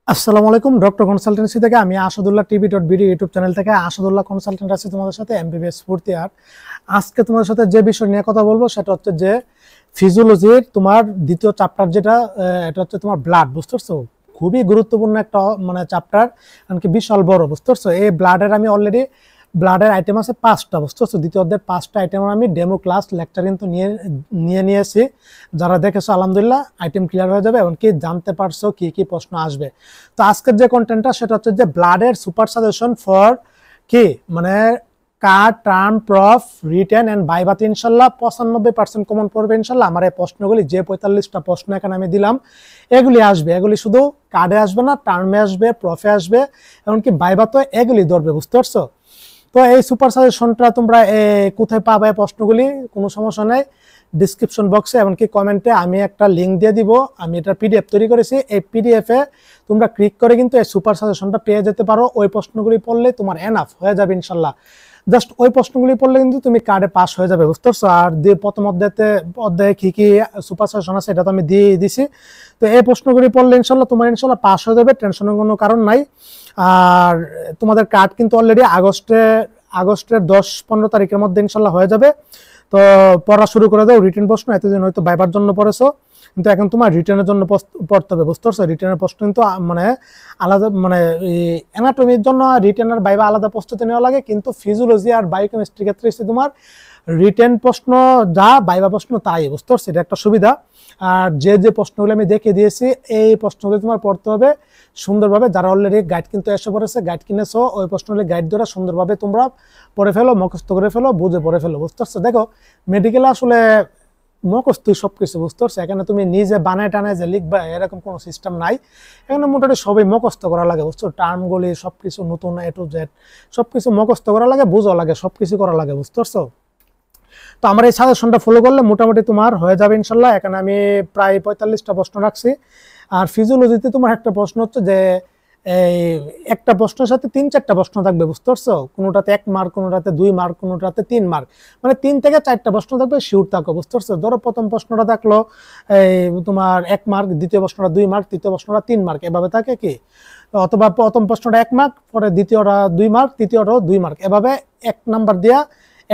আসসালামু আলাইকুম। Doctor consultancy থেকে আমি আসাদুল্লাহ টিভি.ভিডিও ইউটিউব চ্যানেল থেকে আসাদুল্লাহ কনসালটেন্ট আছি তোমাদের সাথে এমবিবিএস ফোর্থ ইয়ার। আজকে তোমাদের সাথে যে বিষয় নিয়ে কথা বলবো সেটা হচ্ছে যে ফিজিওলজির তোমার দ্বিতীয় চ্যাপ্টার যেটা এটা হচ্ছে তোমার ব্লাড। বুঝতে পারছো? খুবই গুরুত্বপূর্ণ একটা মানে চ্যাপ্টার, এমনকি বিশাল বড়। বুঝতে পারছো? এই ব্লাডের আমি অলরেডি ব্লাডের আইটেম আছে 5টা। বুঝতে পারছো? দ্বিতীয় অধ্যায়ের 5টা আইটেম আমি ডেমো ক্লাস লেকচার কিন্তু নিয়েছি। যারা দেখেছো আলহামদুলিল্লাহ আইটেম ক্লিয়ার হয়ে যাবে, এমনকি জানতে পারছো কি কি প্রশ্ন আসবে। তো আজকের যে কন্টেন্টটা সেটা হচ্ছে যে ব্লাডের সুপার সাজেশন ফর কি মানে card term prof written and ভাইভাতে ইনশাল্লাহ 95% কমন পড়বে ইনশাল্লাহ। আমার এই প্রশ্নগুলি যে 45টা প্রশ্ন এখানে আমি দিলাম এগুলি আসবে। এগুলি শুধু কার্ডে আসবে না, টার্মে আসবে, প্রফে আসবে, এমনকি ভাইভাতে এগুলি ধরবে। বুঝতে পারছো? তো এই সুপার সাজেশনটা তোমরা কোথায় পাবে প্রশ্নগুলি? কোনো সমস্যা নেই, ডিসক্রিপশন বক্সে এমনকি কমেন্টে আমি একটা লিঙ্ক দিয়ে দিব। আমি এটা পিডিএফ তৈরি করেছি, এই পিডিএফে তোমরা ক্লিক করে কিন্তু এই সুপার সাজেশনটা পেয়ে যেতে পারো। ওই প্রশ্নগুলি পড়লে তোমার এনাফ হয়ে যাবে ইনশাল্লাহ। জাস্ট ওই প্রশ্নগুলি পড়লে কিন্তু তুমি কার্ডে পাস হয়ে যাবে। বুঝতে পারছো? আর প্রথম অধ্যায়ে কি কি সুপার সাজেশন আছে এটা তো আমি দিয়ে দিছি। তো এই প্রশ্নগুলি পড়লে ইনশাল্লাহ তোমার ইনশাল্লাহ পাস হয়ে যাবে, টেনশনের কোনো কারণ নাই। আর তোমাদের কার্ড কিন্তু অলরেডি আগস্টের 10-15 তারিখের মধ্যে ইনশাল্লাহ হয়ে যাবে। তো পড়া শুরু করে দাও। রিটেন প্রশ্ন এতদিন হয়তো ভাইবার জন্য পড়েছো, কিন্তু এখন তোমার রিটেনের জন্য পড়তে হবে। বুঝতে পারছো? রিটেনের প্রশ্ন কিন্তু মানে আলাদা, মানে অ্যানাটমির জন্য রিটেন আর ভাইবা আলাদা প্রস্তুতি নেওয়া লাগে, কিন্তু ফিজিওলজি আর বায়োকেমিস্ট্রির ক্ষেত্রে তোমার রিটেন প্রশ্ন যা ভাইবা প্রশ্ন তাই। বুঝতে পারছো? এটা একটা সুবিধা। আর যে প্রশ্নগুলো আমি দেখে দিয়েছি এই প্রশ্নগুলো তোমার পড়তে হবে সুন্দরভাবে। যারা অলরেডি গাইড কিন্তু এসে পড়েছে, গাইড কিনেছো, ওই প্রশ্নগুলি গাইড ধরে সুন্দরভাবে তোমরা পড়ে ফেলো, মুখস্থ করে ফেলো, বুঝে পড়ে ফেলো। বুঝতে পারছো? দেখো মেডিকেলে আসলে মুখস্থই সবকিছু। বুঝতে পারছো? এখানে তুমি নিজে বানায় টানায় যে লিখবা এরকম কোনো সিস্টেম নাই। এখানে মোটামুটি সবই মুখস্থ করা লাগে। বুঝছো? টার্মগুলি সবকিছু নতুন এ টু জেড সবকিছু মুখস্থ করা লাগে, বোঝা লাগে, সবকিছু করা লাগে। বুঝতে পারছো? তো আমার এই সাজেশনটা ফলো করলে মোটামুটি তোমার হয়ে যাবে ইনশাল্লাহ। এখানে আমি প্রায় 45টা প্রশ্ন রাখছি। আর ফিজিওলজিতে তোমার একটা প্রশ্ন হচ্ছে যে এই একটা প্রশ্নের সাথে 3-4টা প্রশ্ন থাকবে। বুঝতে পারছো? কোনোটাতে 1 মার্ক, কোনোটাতে 2 মার্ক, কোনোটাতে 3 মার্ক, মানে 3 থেকে 4টা প্রশ্ন থাকবে, শিওর থাকো। বুঝতে পারছো? ধরো প্রথম প্রশ্নটা থাকলো এই তোমার 1 মার্ক, দ্বিতীয় প্রশ্নটা 2 মার্ক, তৃতীয় প্রশ্নটা 3 মার্ক, এভাবে থাকে কি। অথবা প্রথম প্রশ্নটা 1 মার্ক, পরে দ্বিতীয়টা 2 মার্ক, তৃতীয়টাও 2 মার্ক, এভাবে 1 নাম্বার দিয়া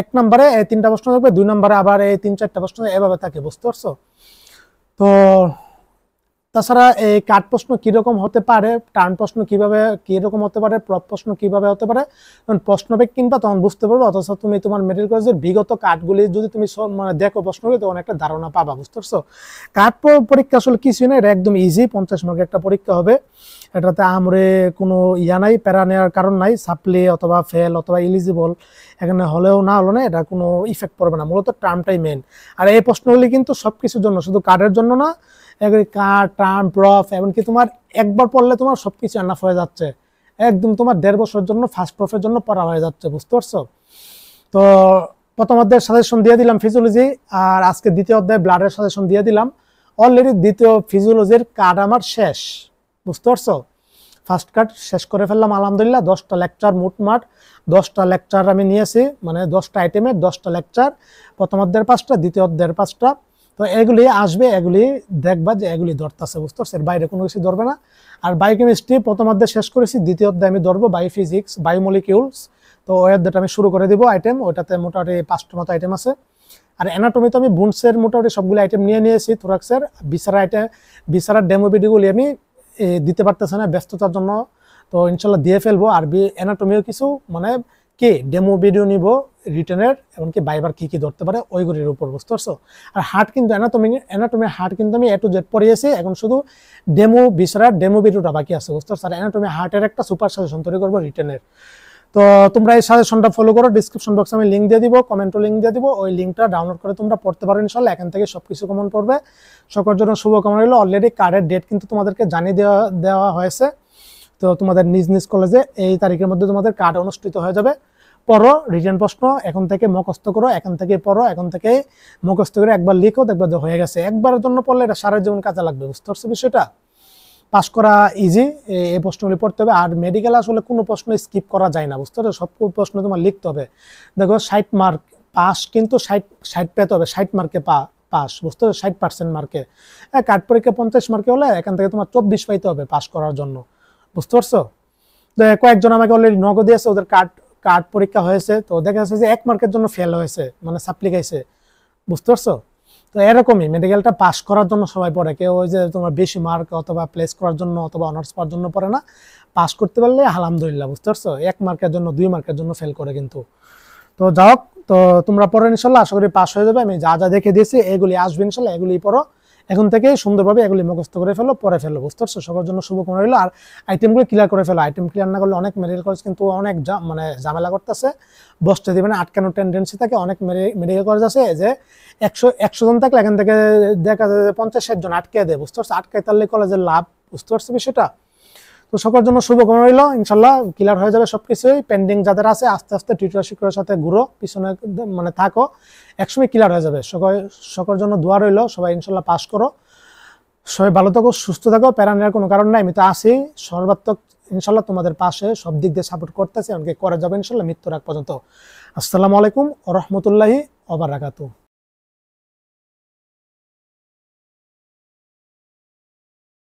1 নম্বরে এই 3টা প্রশ্ন থাকবে, 2 নম্বরে আবার এই 3-4টা প্রশ্ন, এভাবে থাকে। বুঝতে পারছো? তো তাছাড়া এই কাট প্রশ্ন কিরকম হতে পারে, টার্ন প্রশ্ন কিরকম হতে পারে, প্রপ প্রশ্ন কিভাবে হতে পারে, যখন প্রশ্ন ব্যাগ কিনবা তখন বুঝতে পারবে। অথচ তুমি তোমার মেডিকেল কলেজের বিগত কাটগুলি যদি তুমি মানে দেখো প্রশ্নগুলি, তখন একটা ধারণা পাবা। বুঝতে পারছো? কাট পরীক্ষা আসলে কিছুই না, এটা একদম ইজি। 50 মার্কের একটা পরীক্ষা হবে। এটাতে আমরে কোনো ইয়া নাই, প্যারা নেওয়ার কারণ নাই। সাপ্লি অথবা ফেল অথবা এলিজিবল এখানে হলেও না হলো না, এটা কোনো ইফেক্ট পড়বে না। মূলত টার্মটাই মেন। আর এই প্রশ্নগুলি কিন্তু সবকিছুর জন্য, শুধু কার্ডের জন্য না, কার্ড টার্ম প্রফ এমনকি তোমার একবার পড়লে তোমার সবকিছু এনাফ হয়ে যাচ্ছে। একদম তোমার 1.5 বছরের জন্য ফার্স্ট প্রফের জন্য পড়া হয়ে যাচ্ছে। বুঝতে পারছো? তো প্রথম অধ্যায়ের সাজেশন দিয়ে দিলাম ফিজিওলজি, আর আজকে দ্বিতীয় অধ্যায়ে ব্লাডের সাজেশন দিয়ে দিলাম। অলরেডি দ্বিতীয় ফিজিওলজির কার্ড আমার শেষ। বুঝতে পারছো? ফার্স্ট কার্ড শেষ করে ফেললাম আলহামদুলিল্লাহ। 10টা লেকচার, মোটমাট 10টা লেকচার আমি নিয়েছি, মানে 10টা আইটেমের 10টা লেকচার। প্রথম অধ্যায়ের 5টা, দ্বিতীয় অধ্যায়ের 5টা। তো এগুলি আসবে, এগুলি দেখবা যে এগুলি ধরতেছে। বুঝতে পারছো? এর বাইরে কোনো কিছু ধরবে না। আর বায়োকেমিস্ট্রি প্রথম অধ্যায় শেষ করেছি, দ্বিতীয় অধ্যায় আমি ধরবো বায়োফিজিক্স, বায়োমলিকিউলস। তো ওই অধ্যায়টা আমি শুরু করে দিব আইটেম, ওইটাতে মোটামুটি 5টা মতো আইটেম আছে। আর অ্যানাটমি তো আমি বুনসের মোটামুটি সবগুলো আইটেম নিয়েছি, থোরাক্সের, বিসারার ডেমো ভিডিওগুলি আমি দিতে পারতেছে না ব্যস্ততার জন্য। তো ইনশাল্লাহ দিয়ে ফেলবো। আর অ্যানাটমিও কিছু মানে কি ডেমো ভিডিও নিব রিটেনের, এমনকি বাইবার কি কি ধরতে পারে ওইগুলির উপর। বুঝতে পারছো? আর হার্ট কিন্তু অ্যানাটমি হার্ট কিন্তু আমি A to Z পড়িয়েছি, এখন শুধু বিসারার ডেমো ভিডিওটা বাকি আছে। বুঝতে পারছো? আর অ্যানাটমি হার্টের একটা সুপার সাজেশন তৈরি করবো রিটেনের। তো তোমরা এই সাজেশনটা ফলো করো। ডিসক্রিপশন বক্সে আমি লিঙ্ক দিয়ে দিব, কমেন্টও লিঙ্ক দিয়ে দিব, ওই লিঙ্কটা ডাউনলোড করে তোমরা পড়তে পারো ইনশাল্লাহ। এখান থেকে সবকিছু কমন পড়বে। সকলের জন্য শুভকামনা রইল। অলরেডি কার্ডের ডেট কিন্তু তোমাদেরকে জানিয়ে দেওয়া হয়েছে। তো তোমাদের নিজ নিজ কলেজে এই তারিখের মধ্যে তোমাদের কার্ড অনুষ্ঠিত হয়ে যাবে। পড়ো, রিটেন প্রশ্ন এখন থেকে মুখস্থ করো, এখন থেকে পড়ো, এখন থেকে মুখস্থ করে একবার লিখো, দেখবে হয়ে গেছে। একবারের জন্য পড়লে এটা সারা জীবন কাজে লাগবে। বুঝতে পারছো বিষয়টা? পাস করা ইজি, এই প্রশ্নগুলি পড়তে হবে। আর মেডিকেল আসলে কোনো প্রশ্ন স্কিপ করা যায় না। বুঝতে পারছো? সব প্রশ্ন তোমার লিখতে হবে। দেখো 60 মার্ক পাস, কিন্তু 60 পেতে হবে, 60 মার্কে পাস। বুঝতে পারছো? 60% মার্কে। কাট পরীক্ষা 50 মার্কে হলে এখান থেকে তোমার 24 পাইতে হবে পাস করার জন্য। বুঝতে পারছো? তো কয়েকজন আমাকে অলরেডি নগদ দিয়েছে, ওদের কার্ড কার্ড পরীক্ষা হয়েছে, তো দেখা যাচ্ছে যে 1 মার্কের জন্য ফেল হয়েছে, মানে সাপ্লি গাইছে। বুঝতে পারছো? তো এরকমই মেডিকেলটা পাস করার জন্য সবাই পড়ে, কেউ ওই যে তোমার বেশি মার্ক অথবা প্লেস করার জন্য অথবা অনার্স পাওয়ার জন্য পড়ে না, পাস করতে পারলে আলহামদুলিল্লাহ। বুঝতে পারছো? 1 মার্কের জন্য 2 মার্কের জন্য ফেল করে কিন্তু। তো যাও, তো তোমরা পড়ো ইনশাল্লাহ, আশা করি পাস হয়ে যাবে। আমি যা যা দেখে দিয়েছি এগুলি আসবে ইনশাল্লাহ, এগুলি পড়ো এখন থেকে সুন্দরভাবে, এগুলি মুখস্থ করে ফেলো, পরে ফেলো। বুঝতে পারছো? সবার জন্য শুভকামনা রইলো। আর আইটেমগুলো ক্লিয়ার করে ফেলো, আইটেম ক্লিয়ার না করলে অনেক মেডিকেল কলেজ কিন্তু অনেক মানে ঝামেলা করতেছে, বসতে দিবে না, আটকানোর টেন্ডেন্সি থাকে। অনেক মেডিকেল কলেজ আছে যে 100 জন থাকলে এখান থেকে দেখা যায় 50-60 জন আটকে দেয়। বুঝতে পারছো? আটকায় তাহলে কলেজের লাভ। বুঝতে পারছো বিষয়টা? তো সকলের জন্য শুভকামনা রইল, ইনশাল্লাহ ক্লিয়ার হয়ে যাবে সবকিছুই। পেন্ডিং যাদের আছে আস্তে আস্তে টিউটর শিক্ষকের সাথে ঘুরো, পিছনে মানে থাকো, একসময় ক্লিয়ার হয়ে যাবে। সকলের জন্য দোয়া রইল, সবাই ইনশাল্লাহ পাস করো। সবাই ভালো থাকো, সুস্থ থাকো, প্যারা নেওয়ার কোনো কারণ নাই, আমি তো আছি সর্বাত্মক ইনশাল্লাহ তোমাদের পাশে, সব দিক দিয়ে সাপোর্ট করতেছি, এমনকি করে যাবে ইনশাল্লাহ মৃত্যুর আগ পর্যন্ত। আসসালামু আলাইকুম ওয়া রাহমাতুল্লাহি ওয়া বারাকাতুহু।